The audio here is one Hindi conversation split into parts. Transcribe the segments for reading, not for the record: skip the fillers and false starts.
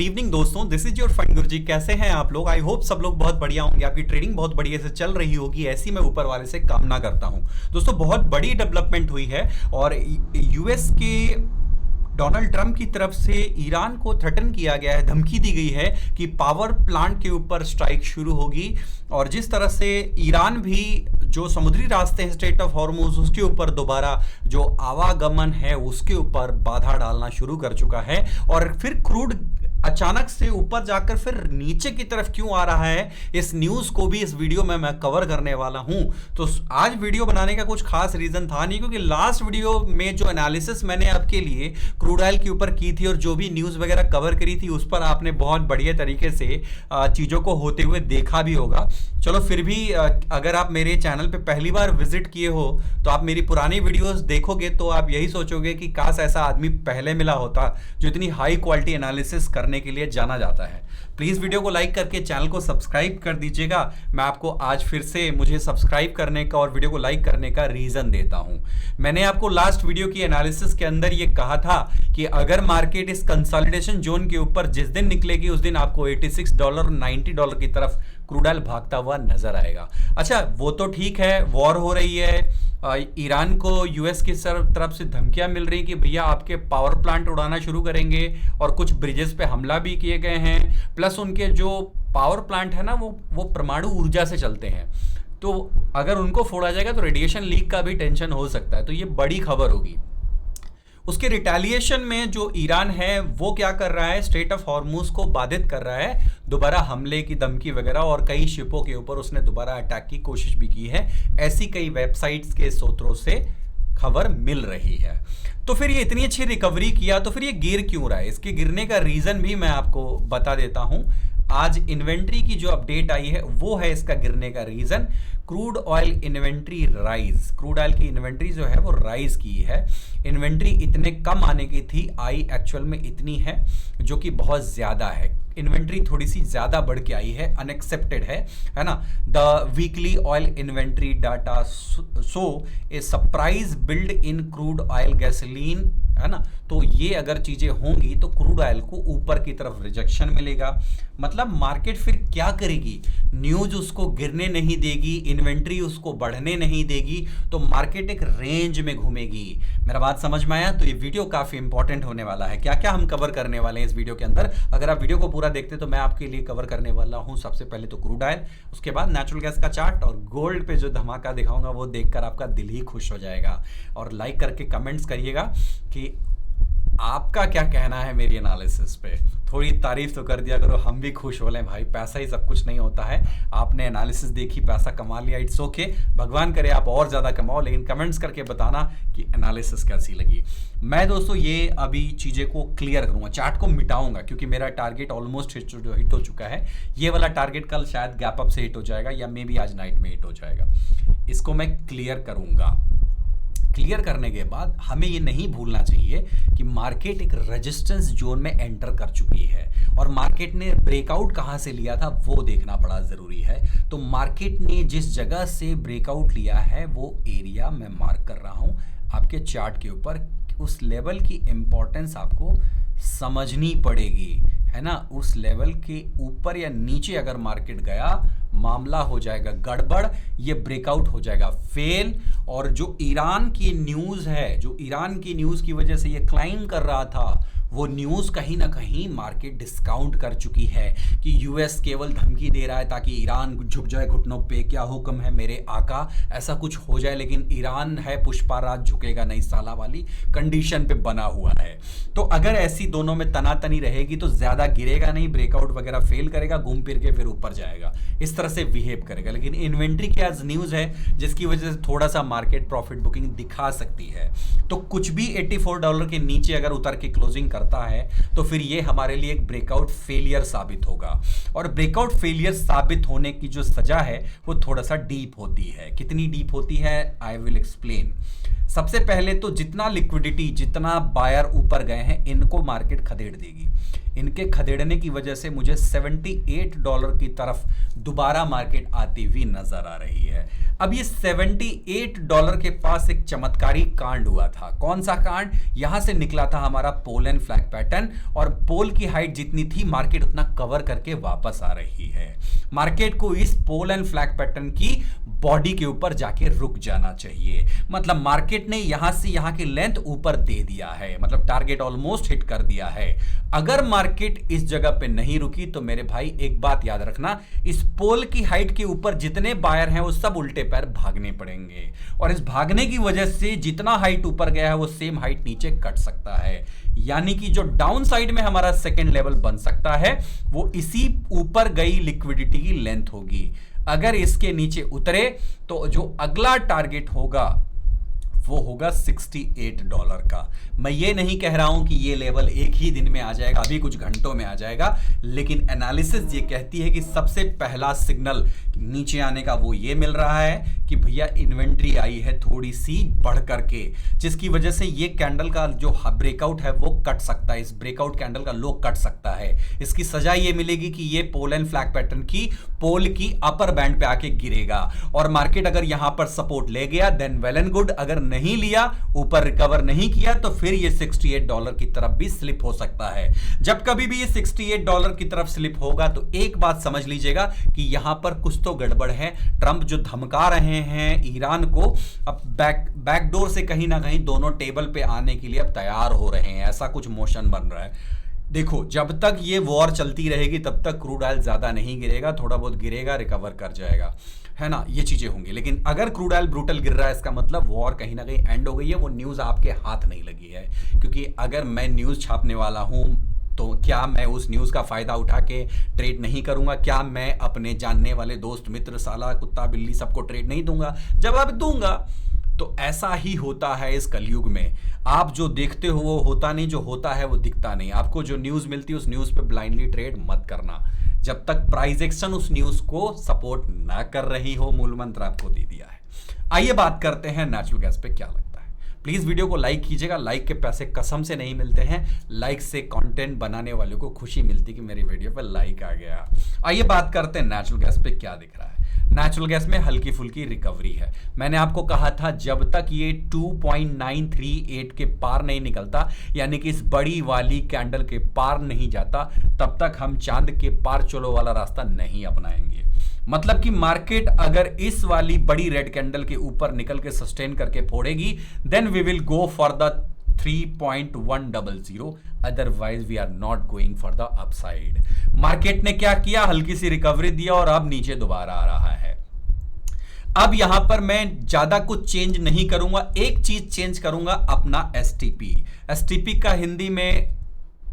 इवनिंग दोस्तों, दिस इज योर फंड गुरुजी। कैसे हैं आप लोग? आई होप सब लोग बहुत बढ़िया होंगे। आपकी ट्रेडिंग बहुत बढ़िया से चल रही होगी, ऐसी मैं ऊपर वाले से कामना करता हूं। दोस्तों, बहुत बड़ी डेवलपमेंट हुई है और यूएस के डोनाल्ड ट्रंप की तरफ से ईरान को थ्रेटन किया गया है, धमकी दी गई है कि पावर प्लांट के ऊपर स्ट्राइक शुरू होगी। और जिस तरह से ईरान भी जो समुद्री रास्ते हैं स्ट्रेट ऑफ हॉर्मुज, उसके ऊपर दोबारा जो आवागमन है उसके ऊपर बाधा डालना शुरू कर चुका है। और फिर क्रूड अचानक से ऊपर जाकर फिर नीचे की तरफ क्यों आ रहा है, इस न्यूज को भी इस वीडियो में मैं कवर करने वाला हूं। तो आज वीडियो बनाने का कुछ खास रीजन था नहीं, क्योंकि लास्ट वीडियो में जो एनालिसिस मैंने आपके लिए क्रूड ऑयल के ऊपर की थी और जो भी न्यूज वगैरह कवर करी थी, उस पर आपने बहुत बढ़िया तरीके से चीजों को होते हुए देखा भी होगा। चलो फिर भी अगर आप मेरे चैनल पे पहली बार विजिट किए हो तो आप मेरी पुरानी वीडियोस देखोगे तो आप यही सोचोगे कि काश ऐसा आदमी पहले मिला होता जो इतनी हाई क्वालिटी एनालिसिस करने के लिए जाना जाता है। प्लीज वीडियो को लाइक करके चैनल को सब्सक्राइब कर दीजिएगा। मैं आपको आज फिर से मुझे सब्सक्राइब करने का और वीडियो को लाइक करने का रीजन देता हूं। मैंने आपको लास्ट वीडियो की एनालिसिस के अंदर ये कहा था कि अगर मार्केट इस कंसोलिडेशन जोन के ऊपर जिस दिन निकलेगी उस दिन आपको $86 $90 की तरफ क्रूड ऑयल भागता हुआ नजर आएगा। अच्छा, वो तो ठीक है, वॉर हो रही है, ईरान को यूएस की तरफ से धमकियां मिल रही कि भैया आपके पावर प्लांट उड़ाना शुरू करेंगे और कुछ ब्रिजेस पे हमला भी किए गए हैं। प्लस उनके जो पावर प्लांट है ना, वो परमाणु ऊर्जा से चलते हैं, तो अगर उनको फोड़ा जाएगा तो रेडिएशन लीक का भी टेंशन हो सकता है। तो ये बड़ी खबर होगी। उसके रिटेलिएशन में जो ईरान है वो क्या कर रहा है, स्ट्रेट ऑफ हॉर्मुज को बाधित कर रहा है, दोबारा हमले की धमकी वगैरह, और कई शिपों के ऊपर उसने दोबारा अटैक की कोशिश भी की है। ऐसी कई वेबसाइट्स के स्रोतों से खबर मिल रही है। तो फिर ये इतनी अच्छी रिकवरी किया तो फिर ये गिर क्यों रहा है? इसके गिरने का रीजन भी मैं आपको बता देता हूं। आज इन्वेंट्री की जो अपडेट आई है वो है इसका गिरने का reason. Crude oil inventory rise, crude oil की इन्वेंट्री जो है वो राइज की है। इन्वेंट्री इतने कम आने की थी, आई एक्चुअल में इतनी है जो कि बहुत ज्यादा है। इन्वेंट्री थोड़ी सी ज्यादा बढ़ के आई है, अनएक्सेप्टेड है ना। The weekly oil inventory data so A surprise build in crude oil gasoline, है ना। तो ये अगर चीजें होंगी तो क्रूड ऑयल को ऊपर की तरफ रिजेक्शन मिलेगा। मतलब मार्केट फिर क्या करेगी? न्यूज उसको गिरने नहीं देगी, इन्वेंट्री उसको बढ़ने नहीं देगी, तो मार्केट एक रेंज में घूमेगी। मेरा बात समझ में आया? तो ये वीडियो काफी इंपॉर्टेंट होने वाला है। क्या क्या हम कवर करने वाले हैं इस वीडियो के अंदर, अगर आप वीडियो को पूरा देखते तो मैं आपके लिए कवर करने वाला हूं। सबसे पहले तो क्रूड ऑयल, उसके बाद नेचुरल गैस का चार्ट, और गोल्ड पे जो धमाका दिखाऊंगा वो देखकर आपका दिल ही खुश हो जाएगा। और लाइक करके कमेंट्स करिएगा कि आपका क्या कहना है मेरी एनालिसिस पे। थोड़ी तारीफ तो कर दिया करो, हम भी खुश हो लें भाई। पैसा ही सब कुछ नहीं होता है। आपने एनालिसिस देखी, पैसा कमा लिया, इट्स ओके। भगवान करे आप और ज्यादा कमाओ, लेकिन कमेंट्स करके बताना कि एनालिसिस कैसी लगी। मैं दोस्तों ये अभी चीजें को क्लियर करूंगा, चार्ट को मिटाऊंगा, क्योंकि मेरा टारगेट ऑलमोस्ट हिट हो चुका है। ये वाला टारगेट कल शायद गैप अप से हिट हो जाएगा, या मे बी आज नाइट में हिट हो जाएगा। इसको मैं क्लियर करूंगा। क्लियर करने के बाद हमें ये नहीं भूलना चाहिए कि मार्केट एक रेजिस्टेंस जोन में एंटर कर चुकी है, और मार्केट ने ब्रेकआउट कहां से लिया था वो देखना बड़ा जरूरी है। तो मार्केट ने जिस जगह से ब्रेकआउट लिया है वो एरिया मैं मार्क कर रहा हूं आपके चार्ट के ऊपर। उस लेवल की इंपॉर्टेंस आपको समझनी पड़ेगी, है ना। उस लेवल के ऊपर या नीचे अगर मार्केट गया, मामला हो जाएगा गड़बड़, ये ब्रेकआउट हो जाएगा फेल। और जो ईरान की न्यूज है, जो ईरान की न्यूज की वजह से ये क्लाइम कर रहा था, वो न्यूज कहीं ना कहीं मार्केट डिस्काउंट कर चुकी है कि यूएस केवल धमकी दे रहा है ताकि ईरान झुक जाए घुटनों पे। क्या हुक्म है मेरे आका, ऐसा कुछ हो जाए। लेकिन ईरान है पुष्पाराज, झुकेगा नहीं साला वाली कंडीशन पे बना हुआ है। तो अगर ऐसी दोनों में तनातनी रहेगी तो ज्यादा गिरेगा नहीं, ब्रेकआउट वगैरह फेल करेगा, घूम फिर के फिर ऊपर जाएगा, इस तरह से बिहेव करेगा। लेकिन इन्वेंट्री की आज न्यूज है जिसकी वजह से थोड़ा सा मार्केट प्रॉफिट बुकिंग दिखा सकती है। तो कुछ भी $84 के नीचे अगर उतर के क्लोजिंग करता है तो फिर ये हमारे लिए एक ब्रेकआउट फेलियर साबित होगा। और ब्रेकआउट फेलियर साबित होने की जो सजा है वो थोड़ा सा डीप होती है। कितनी डीप होती है, आई विल एक्सप्लेन। सबसे पहले तो जितना लिक्विडिटी, जितना बायर ऊपर गए हैं, इनको मार्केट खदेड़ देगी। इनके खदेड़ने की वजह से मुझे $78 की तरफ दोबारा मार्केट आती हुई नजर आ रही है। अब ये $78 के पास एक चमत्कारी कांड हुआ था। कौन सा कांड? यहां से निकला था हमारा पोल एंड फ्लैग पैटर्न, और पोल की हाइट जितनी थी मार्केट उतना कवर करके वापस आ रही है। मार्केट को इस पोल एंड फ्लैग पैटर्न की बॉडी के ऊपर जाके रुक जाना चाहिए। मतलब मार्केट ने यहां से यहां की लेंथ ऊपर दे दिया है, मतलब टारगेट ऑलमोस्ट हिट कर दिया है। अगर मार्केट इस जगह पे नहीं रुकी तो मेरे भाई एक बात याद रखना, इस पोल की हाइट के ऊपर जितने बायर हैं वो सब उल्टे पैर भागने पड़ेंगे, और इस भागने की वजह से जितना हाइट ऊपर गया है वो सेम हाइट नीचे कट सकता है। यानी कि जो डाउन साइड में हमारा सेकेंड लेवल बन सकता है वो इसी ऊपर गई लिक्विडिटी की लेंथ होगी। अगर इसके नीचे उतरे तो जो अगला टारगेट होगा वो होगा $68 का। मैं ये नहीं कह रहा हूं कि ये लेवल एक ही दिन में आ जाएगा, अभी कुछ घंटों में आ जाएगा, लेकिन एनालिसिस ये कहती है कि सबसे पहला सिग्नल नीचे आने का वो ये मिल रहा है कि भैया इन्वेंट्री आई है थोड़ी सी बढ़ करके, जिसकी वजह से ये कैंडल का जो ब्रेकआउट है वो कट सकता है, इस ब्रेकआउट कैंडल का लो कट सकता है। इसकी सजा ये मिलेगी कि ये पोल एंड फ्लैग पैटर्न की पोल की अपर बैंड पे आके गिरेगा, और मार्केट अगर यहां पर सपोर्ट ले गया देन वेल एंड गुड, अगर नहीं लिया, ऊपर रिकवर नहीं किया, तो फिर ये $68 की तरफ भी स्लिप हो सकता है। जब कभी भी ये $68 की तरफ स्लिप होगा तो एक बात समझ लीजिएगा कि यहां पर कुछ तो गड़बड़ है। ट्रंप जो धमका रहे हैं ईरान को, अब बैकडोर से कहीं ना कहीं दोनों टेबल पे आने के लिए अब तैयार हो रहे हैं, ऐसा कुछ मोशन बन रहा है। देखो, जब तक ये वॉर चलती रहेगी तब तक क्रूड ऑयल ज्यादा नहीं गिरेगा, थोड़ा बहुत गिरेगा, रिकवर कर जाएगा, है ना, ये चीजें होंगी। लेकिन अगर क्रूड ऑयल ब्रूटल गिर रहा है इसका मतलब वॉर कहीं ना कहीं एंड हो गई है, वो न्यूज आपके हाथ नहीं लगी है। क्योंकि अगर मैं न्यूज छापने वाला हूं तो क्या मैं उस न्यूज़ का फ़ायदा उठा के ट्रेड नहीं करूंगा? क्या मैं अपने जानने वाले दोस्त मित्र साला कुत्ता बिल्ली सबको ट्रेड नहीं दूंगा? जवाब दूंगा। तो ऐसा ही होता है इस कलयुग में। आप जो देखते हो वो होता नहीं, जो होता है वो दिखता नहीं। आपको जो न्यूज़ मिलती है उस न्यूज़ पे ब्लाइंडली ट्रेड मत करना जब तक प्राइस एक्शन उस न्यूज़ को सपोर्ट ना कर रही हो। मूल मंत्र आपको दे दिया है। आइए बात करते हैं नेचुरल गैस पे क्या लगता है। प्लीज वीडियो को लाइक कीजिएगा, लाइक के पैसे कसम से नहीं मिलते हैं, लाइक से कंटेंट बनाने वालों को खुशी मिलती कि मेरी वीडियो पे लाइक आ गया। आइए बात करते हैं नेचुरल गैस पे क्या दिख रहा है। नेचुरल गैस में हल्की फुल्की रिकवरी है। मैंने आपको कहा था जब तक ये 2.938 के पार नहीं निकलता, यानी कि इस बड़ी वाली कैंडल के पार नहीं जाता, तब तक हम चांद के पार चलो वाला रास्ता नहीं अपनाएंगे। मतलब कि मार्केट अगर इस वाली बड़ी रेड कैंडल के ऊपर निकल के सस्टेन करके फोड़ेगी, then we will go for the 3.100, otherwise we are not going for the upside. Market ने क्या किया? हल्की सी रिकवरी दिया और अब नीचे दोबारा आ रहा है। अब यहां पर मैं ज्यादा कुछ चेंज नहीं करूंगा, एक चीज चेंज करूंगा, अपना एसटीपी। एसटीपी का हिंदी में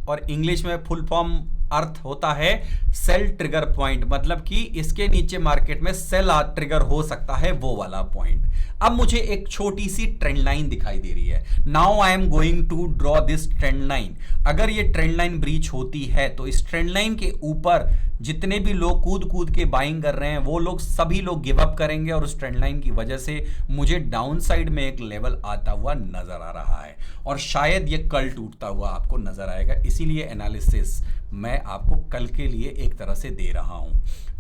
और इंग्लिश में फुल फॉर्म अर्थ होता है सेल ट्रिगर पॉइंट, मतलब कि इसके नीचे मार्केट में सेल ट्रिगर हो सकता है, वो वाला पॉइंट। अब मुझे एक छोटी सी ट्रेंड लाइन दिखाई दे रही है। Now I am going to draw this trend line. अगर ये ट्रेंड लाइन ब्रीच होती है तो इस ट्रेंड लाइन के ऊपर जितने भी लोग कूद कूद के बाइंग कर रहे हैं वो लोग सभी लोग गिव अप करेंगे, और उस ट्रेंड लाइन की वजह से मुझे डाउन साइड में एक लेवल आता हुआ नजर आ रहा है, और शायद ये कल टूटता हुआ आपको नजर आएगा। इसीलिए एनालिसिस मैं आपको कल के लिए एक तरह से दे रहा हूं।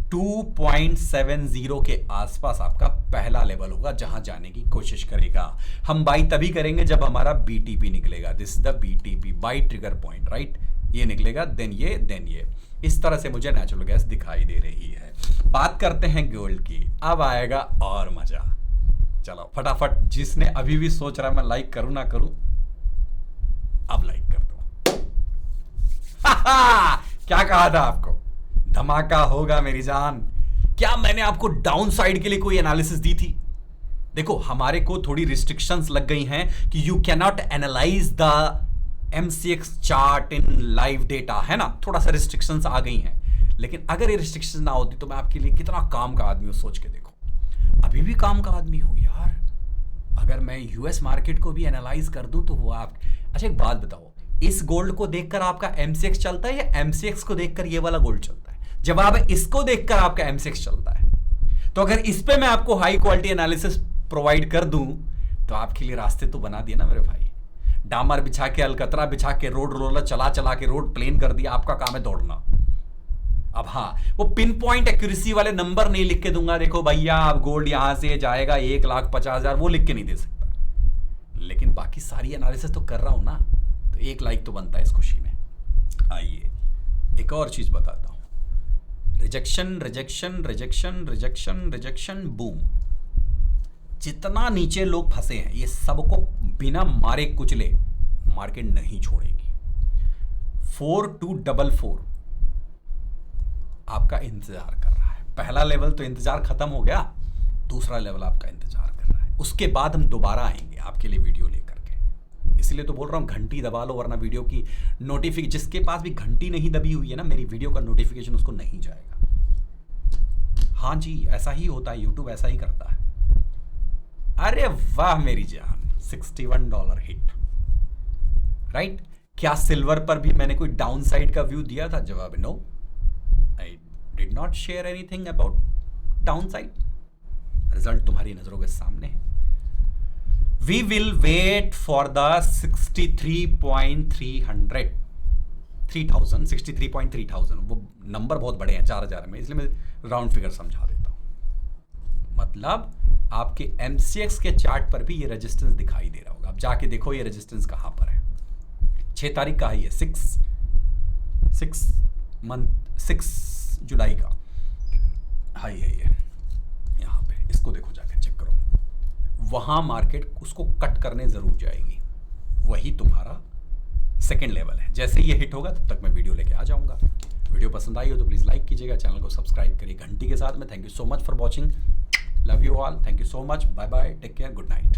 2.70 के आसपास आपका पहला लेवल होगा जहां जाने की कोशिश करेगा। हम बाई तभी करेंगे जब हमारा बीटीपी निकलेगा। This is the BTP, by trigger point, right? ये निकलेगा, देन ये। इस तरह से मुझे नेचुरल गैस दिखाई दे रही है। बात करते हैं गोल्ड की, अब आएगा और मजा। चलो फटाफट, जिसने अभी भी सोच रहा है मैं लाइक करूं ना करूं, अब लाइक कर दो। क्या कहा था आपको? धमाका होगा मेरी जान। क्या मैंने आपको डाउन साइड के लिए कोई एनालिसिस दी थी? देखो, हमारे को थोड़ी रिस्ट्रिक्शंस लग गई हैं कि you can not analyse the MCX chart in live data, है ना? थोड़ा सा रिस्ट्रिक्शंस आ गई हैं, लेकिन अगर ये रिस्ट्रिक्शंस ना होती तो मैं आपके लिए कितना काम का आदमी हूं, सोच के देखो। अभी भी काम का आदमी हूं यार। अगर मैं यूएस मार्केट को भी एनालाइज कर दूं तो वो आप, अच्छा एक बात बताओ, इस गोल्ड को देखकर आपका MCX चलता है या MCX को देखकर ये वाला गोल्ड चलता है? जवाब है इसको देखकर आपका MCX चलता है। तो अगर इस पे मैं आपको हाई क्वालिटी एनालिसिस प्रोवाइड कर दूं तो आपके लिए रास्ते तो बना दिए ना मेरे भाई। डामर बिछा के, अलकतरा बिछा के, रोड रोलर चला चला के रोड प्लेन कर दिया, आपका काम है दौड़ना। अब हाँ, वो पिन पॉइंट एक्यूरेसी वाले नंबर नहीं लिख के दूंगा, देखो भैया अब गोल्ड यहां से जाएगा 1,50,000, वो लिख के नहीं दे सकता, लेकिन बाकी सारी एनालिसिस तो कर रहा हूं ना, तो एक लाइक तो बनता है इस खुशी में। आइए एक और चीज बताता हूं, rejection rejection rejection rejection rejection boom. जितना नीचे लोग फंसे हैं, ये सबको बिना मारे कुचले मार्केट नहीं छोड़ेगी। 4244 आपका इंतजार कर रहा है। पहला लेवल तो इंतजार खत्म हो गया, दूसरा लेवल आपका इंतजार कर रहा है। उसके बाद हम दोबारा आएंगे आपके लिए वीडियो लेकर के। इसलिए तो बोल रहा हूं घंटी दबा लो, वरना वीडियो की नोटिफिकेशन, जिसके पास भी घंटी नहीं दबी हुई है ना, मेरी वीडियो का नोटिफिकेशन उसको नहीं जाएगा। हाँ जी, ऐसा ही होता है, यूट्यूब ऐसा ही करता है। अरे वाह मेरी जान, $61 हिट, राइट। क्या सिल्वर पर भी मैंने कोई डाउन साइड का व्यू दिया था? जवाब no, I did not share anything about downside. Result तुम्हारी नजरों के सामने है। We will wait for the 63.300 63.3000। वो नंबर बहुत बड़े हैं 4000 में, इसलिए मैं राउंड फिगर समझा देता हूं। मतलब आपके MCX के चार्ट पर भी ये रेजिस्टेंस दिखाई दे रहा होगा। अब जाके देखो ये रेजिस्टेंस कहां पर है। 6 तारीख का है ये, 6 जुलाई का हाई है ये। यहां पे इसको देखो, जाके चेक करो, वहां मार्केट उसको कट करने जरूर जाएगी। वही तुम्हारा सेकेंड लेवल है। जैसे ये हिट होगा तब तक मैं वीडियो लेके आ जाऊंगा। वीडियो पसंद आई हो तो प्लीज लाइक कीजिएगा, चैनल को सब्सक्राइब करिए घंटी के साथ में। Thank you so much for watching, love you all, thank you so much, bye bye, take care, good night.